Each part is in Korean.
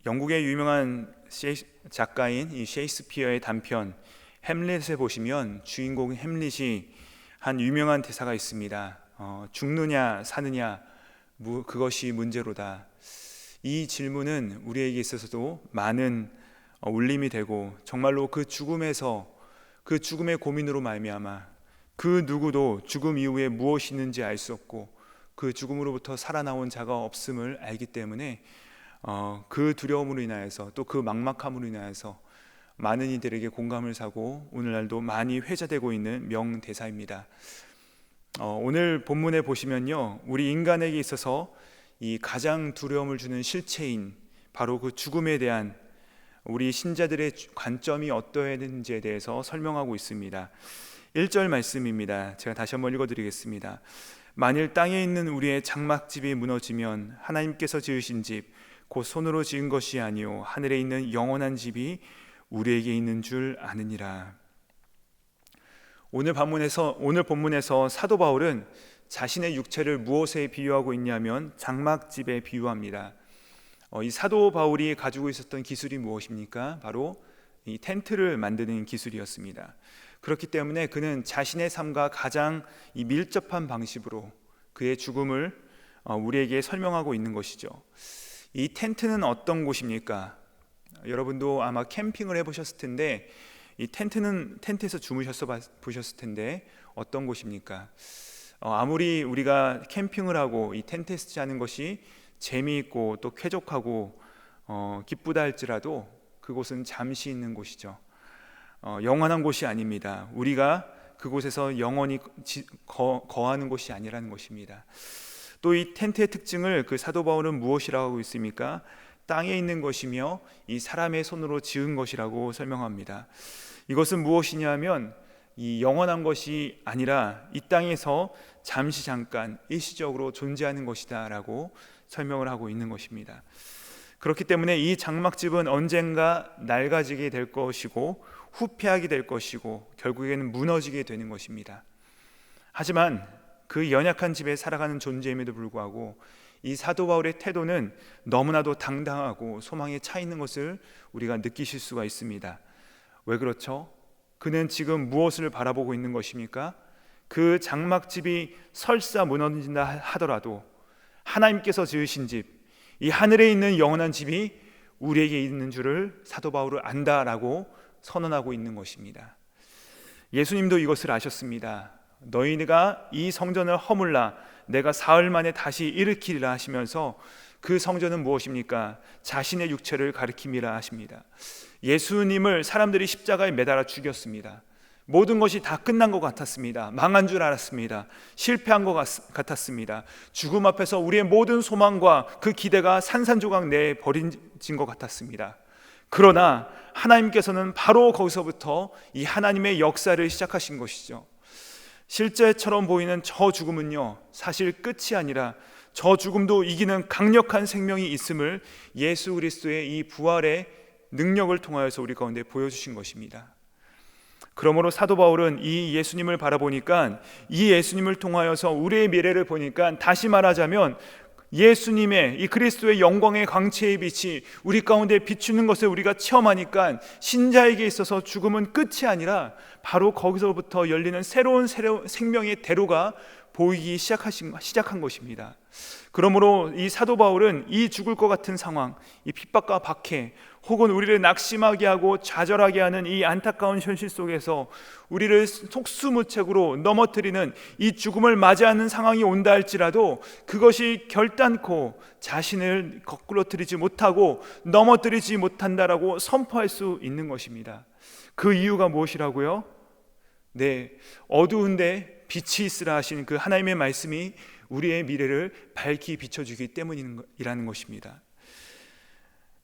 영국의 유명한 작가인 이 셰익스피어의 단편 햄릿에 보시면 주인공 햄릿이 한 유명한 대사가 있습니다. 죽느냐 사느냐 그것이 문제로다. 이 질문은 우리에게 있어서도 많은 울림이 되고, 정말로 그 죽음에서, 그 죽음의 고민으로 말미암아 그 누구도 죽음 이후에 무엇이 있는지 알 수 없고 그 죽음으로부터 살아나온 자가 없음을 알기 때문에 그 두려움으로 인하여서, 또 그 막막함으로 인하여서 많은 이들에게 공감을 사고 오늘날도 많이 회자되고 있는 명대사입니다. 오늘 본문에 보시면요, 우리 인간에게 있어서 이 가장 두려움을 주는 실체인 바로 그 죽음에 대한 우리 신자들의 관점이 어떠해야 되는지에 대해서 설명하고 있습니다. 1절 말씀입니다. 제가 다시 한번 읽어드리겠습니다. 만일 땅에 있는 우리의 장막집이 무너지면 하나님께서 지으신 집 곧 손으로 지은 것이 아니요 하늘에 있는 영원한 집이 우리에게 있는 줄 아느니라. 오늘 본문에서 사도 바울은 자신의 육체를 무엇에 비유하고 있냐면 장막집에 비유합니다. 이 사도 바울이 가지고 있었던 기술이 무엇입니까? 바로 이 텐트를 만드는 기술이었습니다. 그렇기 때문에 그는 자신의 삶과 가장 이 밀접한 방식으로 그의 죽음을 우리에게 설명하고 있는 것이죠. 이 텐트는 어떤 곳입니까? 여러분도 아마 캠핑을 해보셨을 텐데, 이 텐트에서 주무셔서 보셨을 텐데 어떤 곳입니까? 아무리 우리가 캠핑을 하고 이 텐트에서 자는 것이 재미있고 또 쾌적하고 기쁘다 할지라도 그곳은 잠시 있는 곳이죠. 영원한 곳이 아닙니다. 우리가 그곳에서 영원히 거하는 곳이 아니라는 것입니다. 또 이 텐트의 특징을 그 사도 바울은 무엇이라고 하고 있습니까? 땅에 있는 것이며 이 사람의 손으로 지은 것이라고 설명합니다. 이것은 무엇이냐면 이 영원한 것이 아니라 이 땅에서 잠깐 일시적으로 존재하는 것이다 라고 설명을 하고 있는 것입니다. 그렇기 때문에 이 장막집은 언젠가 낡아지게 될 것이고 후패하게 될 것이고 결국에는 무너지게 되는 것입니다. 하지만 그 연약한 집에 살아가는 존재임에도 불구하고 이 사도 바울의 태도는 너무나도 당당하고 소망에 차 있는 것을 우리가 느끼실 수가 있습니다. 왜 그렇죠? 그는 지금 무엇을 바라보고 있는 것입니까? 그 장막집이 설사 무너진다 하더라도 하나님께서 지으신 집, 이 하늘에 있는 영원한 집이 우리에게 있는 줄을 사도 바울은 안다라고 선언하고 있는 것입니다. 예수님도 이것을 아셨습니다. 너희가 이 성전을 허물라 내가 사흘 만에 다시 일으키리라 하시면서 그 성전은 무엇입니까? 자신의 육체를 가리킴이라 하십니다. 예수님을 사람들이 십자가에 매달아 죽였습니다. 모든 것이 다 끝난 것 같았습니다. 망한 줄 알았습니다. 실패한 것 같았습니다. 죽음 앞에서 우리의 모든 소망과 그 기대가 산산조각 내에 버려진 것 같았습니다. 그러나 하나님께서는 바로 거기서부터 이 하나님의 역사를 시작하신 것이죠. 실제처럼 보이는 저 죽음은요, 사실 끝이 아니라 저 죽음도 이기는 강력한 생명이 있음을 예수 그리스도의 이 부활의 능력을 통하여서 우리 가운데 보여주신 것입니다. 그러므로 사도 바울은 이 예수님을 바라보니까, 이 예수님을 통하여서 우리의 미래를 보니까, 다시 말하자면 예수님의 이 그리스도의 영광의 광채의 빛이 우리 가운데 비추는 것을 우리가 체험하니까 신자에게 있어서 죽음은 끝이 아니라 바로 거기서부터 열리는 새로운 생명의 대로가 보이기 시작한 것입니다. 그러므로 이 사도 바울은 이 죽을 것 같은 상황, 이 핍박과 박해, 혹은 우리를 낙심하게 하고 좌절하게 하는 이 안타까운 현실 속에서 우리를 속수무책으로 넘어뜨리는 이 죽음을 맞이하는 상황이 온다 할지라도 그것이 결단코 자신을 거꾸로뜨리지 못하고 넘어뜨리지 못한다라고 선포할 수 있는 것입니다. 그 이유가 무엇이라고요? 네, 어두운데 빛이 있으라 하신 그 하나님의 말씀이 우리의 미래를 밝히 비춰주기 때문이라는 것입니다.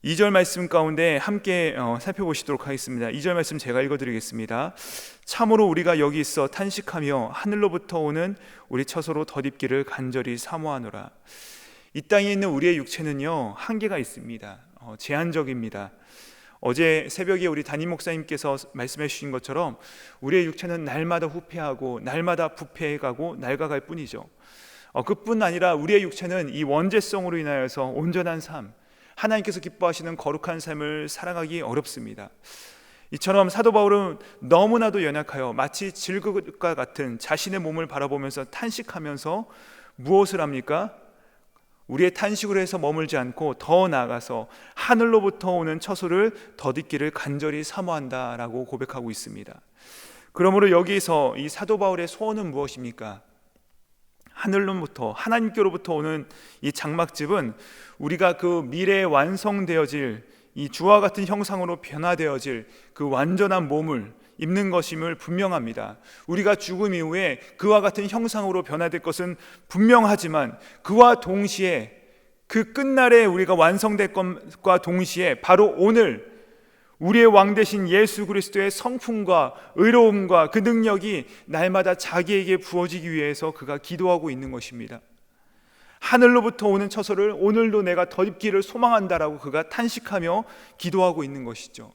2절 말씀 가운데 함께 살펴보시도록 하겠습니다. 2절 말씀 제가 읽어드리겠습니다. 참으로 우리가 여기 있어 탄식하며 하늘로부터 오는 우리 처소로 덧입기를 간절히 사모하노라. 이 땅에 있는 우리의 육체는요, 한계가 있습니다. 제한적입니다. 어제 새벽에 우리 담임 목사님께서 말씀해 주신 것처럼 우리의 육체는 날마다 후패하고 날마다 부패해가고 낡아갈 뿐이죠. 그뿐 아니라 우리의 육체는 이 원죄성으로 인하여서 온전한 삶, 하나님께서 기뻐하시는 거룩한 삶을 살아가기 어렵습니다. 이처럼 사도 바울은 너무나도 연약하여 마치 질그릇과 같은 자신의 몸을 바라보면서 탄식하면서 무엇을 합니까? 우리의 탄식으로 해서 머물지 않고 더 나아가서 하늘로부터 오는 처소를 덧입기를 간절히 사모한다라고 고백하고 있습니다. 그러므로 여기서 이 사도 바울의 소원은 무엇입니까? 하늘로부터, 하나님께로부터 오는 이 장막집은 우리가 그 미래에 완성되어질 이 주와 같은 형상으로 변화되어질 그 완전한 몸을 입는 것임을 분명합니다. 우리가 죽음 이후에 그와 같은 형상으로 변화될 것은 분명하지만 그와 동시에 그 끝날에 우리가 완성될 것과 동시에 바로 오늘 우리의 왕 되신 예수 그리스도의 성품과 의로움과 그 능력이 날마다 자기에게 부어지기 위해서 그가 기도하고 있는 것입니다. 하늘로부터 오는 처소를 오늘도 내가 덧입기를 소망한다라고 그가 탄식하며 기도하고 있는 것이죠.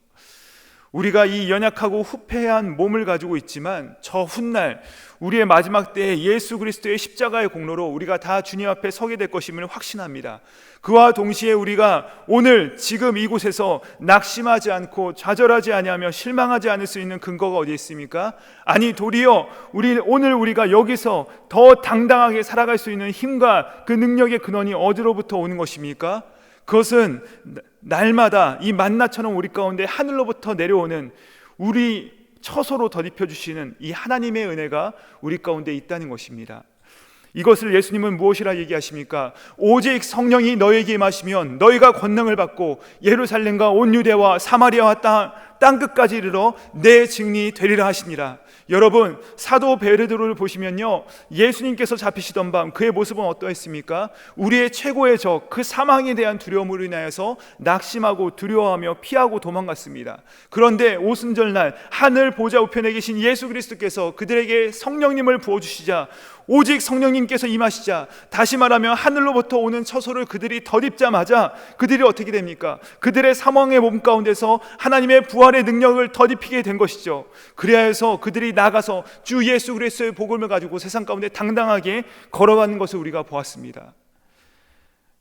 우리가 이 연약하고 후패한 몸을 가지고 있지만 저 훗날 우리의 마지막 때에 예수 그리스도의 십자가의 공로로 우리가 다 주님 앞에 서게 될 것임을 확신합니다. 그와 동시에 우리가 오늘 지금 이곳에서 낙심하지 않고 좌절하지 아니하며 실망하지 않을 수 있는 근거가 어디에 있습니까? 아니 도리어 오늘 우리가 여기서 더 당당하게 살아갈 수 있는 힘과 그 능력의 근원이 어디로부터 오는 것입니까? 그것은 날마다 이 만나처럼 우리 가운데 하늘로부터 내려오는 우리 처소로 덧입혀 주시는 이 하나님의 은혜가 우리 가운데 있다는 것입니다. 이것을 예수님은 무엇이라 얘기하십니까? 오직 성령이 너에게 임하시면 너희가 권능을 받고 예루살렘과 온 유대와 사마리아와 땅 끝까지 이르러 내 증인이 되리라 하시니라. 여러분, 사도 베드로를 보시면요, 예수님께서 잡히시던 밤 그의 모습은 어떠했습니까? 우리의 최고의 적, 그 사망에 대한 두려움으로 인하여서 낙심하고 두려워하며 피하고 도망갔습니다. 그런데 오순절날 하늘 보좌 우편에 계신 예수 그리스도께서 그들에게 성령님을 부어주시자, 오직 성령님께서 임하시자, 다시 말하면 하늘로부터 오는 처소를 그들이 덧입자마자 그들이 어떻게 됩니까? 그들의 사망의 몸 가운데서 하나님의 부활의 능력을 덧입히게 된 것이죠. 그래야 해서 그들이 나가서 주 예수 그리스도의 복음을 가지고 세상 가운데 당당하게 걸어가는 것을 우리가 보았습니다.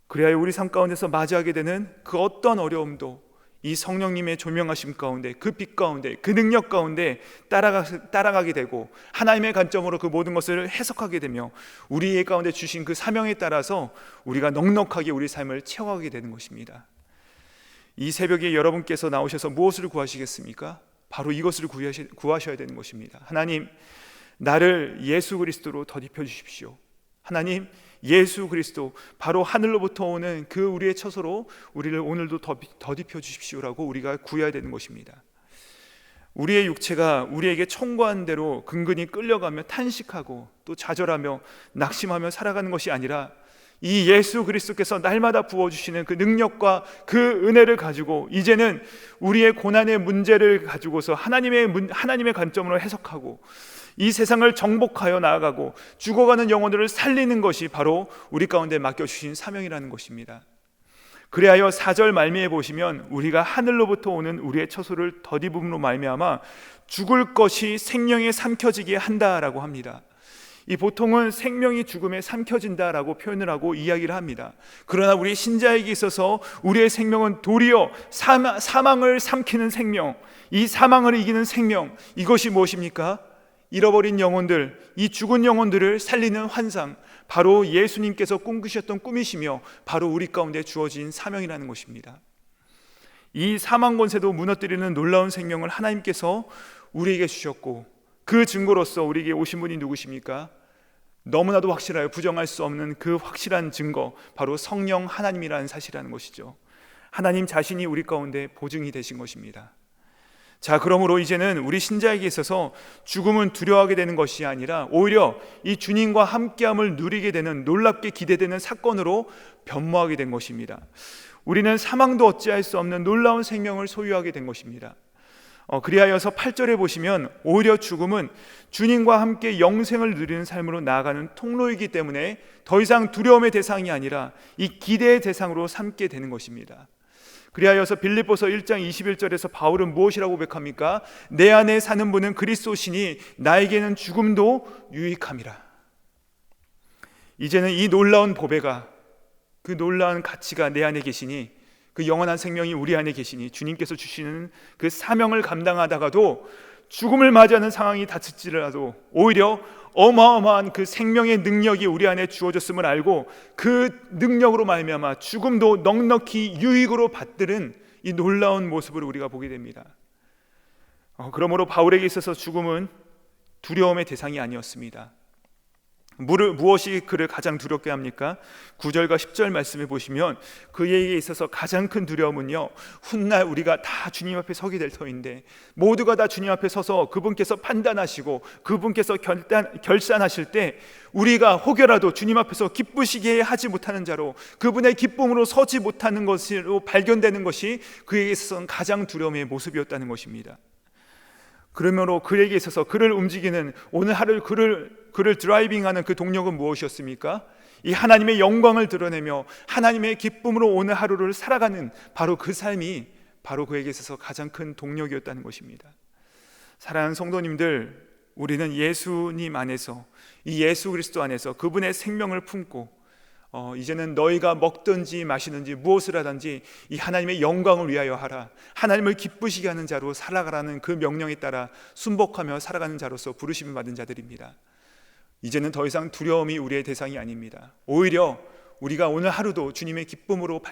그래야 우리 삶 가운데서 맞이하게 되는 그 어떤 어려움도 이 성령님의 조명하심 가운데, 그 빛 가운데, 그 능력 가운데 따라가게 되고 하나님의 관점으로 그 모든 것을 해석하게 되며 우리의 가운데 주신 그 사명에 따라서 우리가 넉넉하게 우리 삶을 채워가게 되는 것입니다. 이 새벽에 여러분께서 나오셔서 무엇을 구하시겠습니까? 바로 이것을 구하셔야 되는 것입니다. 하나님, 나를 예수 그리스도로 덧입혀 주십시오. 하나님, 예수 그리스도, 바로 하늘로부터 오는 그 우리의 처소로 우리를 오늘도 덧입혀 주십시오라고 우리가 구해야 되는 것입니다. 우리의 육체가 우리에게 청구한 대로 근근히 끌려가며 탄식하고 또 좌절하며 낙심하며 살아가는 것이 아니라 이 예수 그리스도께서 날마다 부어주시는 그 능력과 그 은혜를 가지고 이제는 우리의 고난의 문제를 가지고서 하나님의 관점으로 해석하고 이 세상을 정복하여 나아가고 죽어가는 영혼들을 살리는 것이 바로 우리 가운데 맡겨주신 사명이라는 것입니다. 그리하여 4절 말미에 보시면 우리가 하늘로부터 오는 우리의 처소를 덧입음으로 말미암아 죽을 것이 생명에 삼켜지게 한다라고 합니다. 이 보통은 생명이 죽음에 삼켜진다라고 표현을 하고 이야기를 합니다. 그러나 우리 신자에게 있어서 우리의 생명은 도리어 사망을 삼키는 생명, 이 사망을 이기는 생명, 이것이 무엇입니까? 잃어버린 영혼들, 이 죽은 영혼들을 살리는 환상, 바로 예수님께서 꿈꾸셨던 꿈이시며 바로 우리 가운데 주어진 사명이라는 것입니다. 이 사망 권세도 무너뜨리는 놀라운 생명을 하나님께서 우리에게 주셨고 그 증거로서 우리에게 오신 분이 누구십니까? 너무나도 확실하여 부정할 수 없는 그 확실한 증거, 바로 성령 하나님이라는 사실이라는 것이죠. 하나님 자신이 우리 가운데 보증이 되신 것입니다. 자, 그러므로 이제는 우리 신자에게 있어서 죽음은 두려워하게 되는 것이 아니라 오히려 이 주님과 함께함을 누리게 되는, 놀랍게 기대되는 사건으로 변모하게 된 것입니다. 우리는 사망도 어찌할 수 없는 놀라운 생명을 소유하게 된 것입니다. 그리하여서 8절에 보시면 오히려 죽음은 주님과 함께 영생을 누리는 삶으로 나아가는 통로이기 때문에 더 이상 두려움의 대상이 아니라 이 기대의 대상으로 삼게 되는 것입니다. 그리하여서 빌립보서 1장 21절에서 바울은 무엇이라고 고백합니까? 내 안에 사는 분은 그리스도시니 나에게는 죽음도 유익함이라. 이제는 이 놀라운 보배가, 그 놀라운 가치가 내 안에 계시니 그 영원한 생명이 우리 안에 계시니 주님께서 주시는 그 사명을 감당하다가도 죽음을 맞이하는 상황이 닥칠지라도 오히려 어마어마한 그 생명의 능력이 우리 안에 주어졌음을 알고 그 능력으로 말미암아 죽음도 넉넉히 유익으로 받드는 이 놀라운 모습을 우리가 보게 됩니다. 그러므로 바울에게 있어서 죽음은 두려움의 대상이 아니었습니다. 무엇이 그를 가장 두렵게 합니까? 9절과 10절 말씀해 보시면 그에게 있어서 가장 큰 두려움은요, 훗날 우리가 다 주님 앞에 서게 될 터인데 모두가 다 주님 앞에 서서 그분께서 판단하시고 그분께서 결산하실 때 우리가 혹여라도 주님 앞에서 기쁘시게 하지 못하는 자로 그분의 기쁨으로 서지 못하는 것으로 발견되는 것이 그에게 있어서는 가장 두려움의 모습이었다는 것입니다. 그러므로 그에게 있어서 그를 움직이는 오늘 하루 그를 드라이빙하는 그 동력은 무엇이었습니까? 이 하나님의 영광을 드러내며 하나님의 기쁨으로 오늘 하루를 살아가는 바로 그 삶이 바로 그에게 있어서 가장 큰 동력이었다는 것입니다. 사랑하는 성도님들, 우리는 예수님 안에서 이 예수 그리스도 안에서 그분의 생명을 품고 이제는 너희가 먹든지 마시든지 무엇을 하든지 이 하나님의 영광을 위하여 하라, 하나님을 기쁘시게 하는 자로 살아가라는 그 명령에 따라 순복하며 살아가는 자로서 부르심을 받은 자들입니다. 이제는 더 이상 두려움이 우리의 대상이 아닙니다. 오히려 우리가 오늘 하루도 주님의 기쁨으로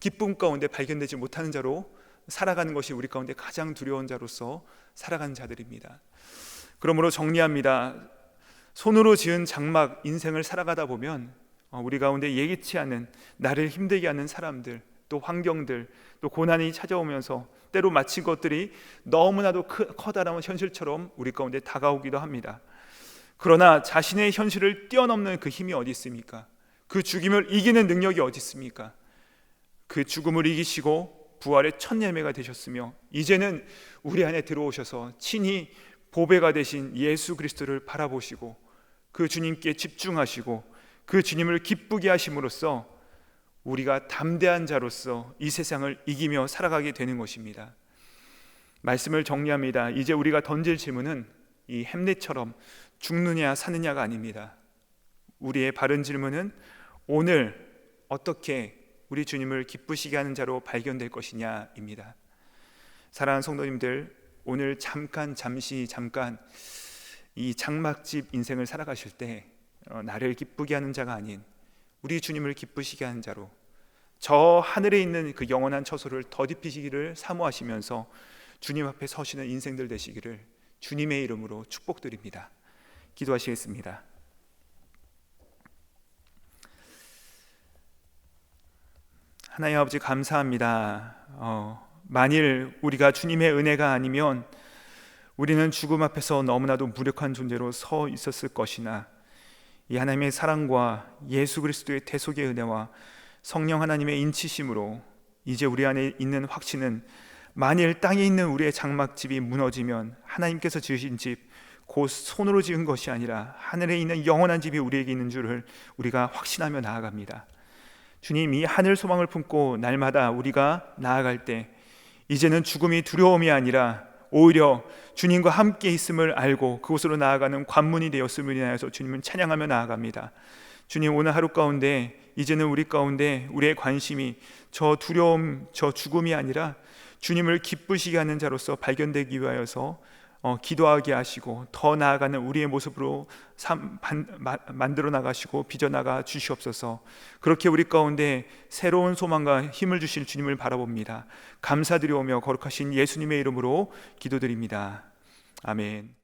기쁨 가운데 발견되지 못하는 자로 살아가는 것이 우리 가운데 가장 두려운 자로서 살아가는 자들입니다. 그러므로 정리합니다. 손으로 지은 장막 인생을 살아가다 보면 우리 가운데 예기치 않은 나를 힘들게 하는 사람들, 또 환경들, 또 고난이 찾아오면서 때로 마치 것들이 너무나도 커다란 현실처럼 우리 가운데 다가오기도 합니다. 그러나 자신의 현실을 뛰어넘는 그 힘이 어디 있습니까? 그 죽음을 이기는 능력이 어디 있습니까? 그 죽음을 이기시고 부활의 첫 열매가 되셨으며 이제는 우리 안에 들어오셔서 친히 보배가 되신 예수 그리스도를 바라보시고 그 주님께 집중하시고 그 주님을 기쁘게 하심으로써 우리가 담대한 자로서 이 세상을 이기며 살아가게 되는 것입니다. 말씀을 정리합니다. 이제 우리가 던질 질문은 이 햄릿처럼 죽느냐 사느냐가 아닙니다. 우리의 바른 질문은 오늘 어떻게 우리 주님을 기쁘시게 하는 자로 발견될 것이냐입니다. 사랑하는 성도님들, 오늘 잠시 이 장막집 인생을 살아가실 때 나를 기쁘게 하는 자가 아닌 우리 주님을 기쁘시게 하는 자로 저 하늘에 있는 그 영원한 처소를 더딥히시기를 사모하시면서 주님 앞에 서시는 인생들 되시기를 주님의 이름으로 축복드립니다. 기도하시겠습니다. 하나님 아버지, 감사합니다. 만일 우리가 주님의 은혜가 아니면 우리는 죽음 앞에서 너무나도 무력한 존재로 서 있었을 것이나 이 하나님의 사랑과 예수 그리스도의 대속의 은혜와 성령 하나님의 인치심으로 이제 우리 안에 있는 확신은 만일 땅에 있는 우리의 장막집이 무너지면 하나님께서 지으신 집, 곧 손으로 지은 것이 아니라 하늘에 있는 영원한 집이 우리에게 있는 줄을 우리가 확신하며 나아갑니다. 주님, 이 하늘 소망을 품고 날마다 우리가 나아갈 때 이제는 죽음이 두려움이 아니라 오히려 주님과 함께 있음을 알고 그곳으로 나아가는 관문이 되었음을 인하여서 주님을 찬양하며 나아갑니다. 주님, 오늘 하루 가운데 이제는 우리 가운데 우리의 관심이 저 두려움, 저 죽음이 아니라 주님을 기쁘시게 하는 자로서 발견되기 위하여서 기도하게 하시고 더 나아가는 우리의 모습으로 만들어 나가시고 빚어나가 주시옵소서. 그렇게 우리 가운데 새로운 소망과 힘을 주실 주님을 바라봅니다. 감사드리오며 거룩하신 예수님의 이름으로 기도드립니다. 아멘.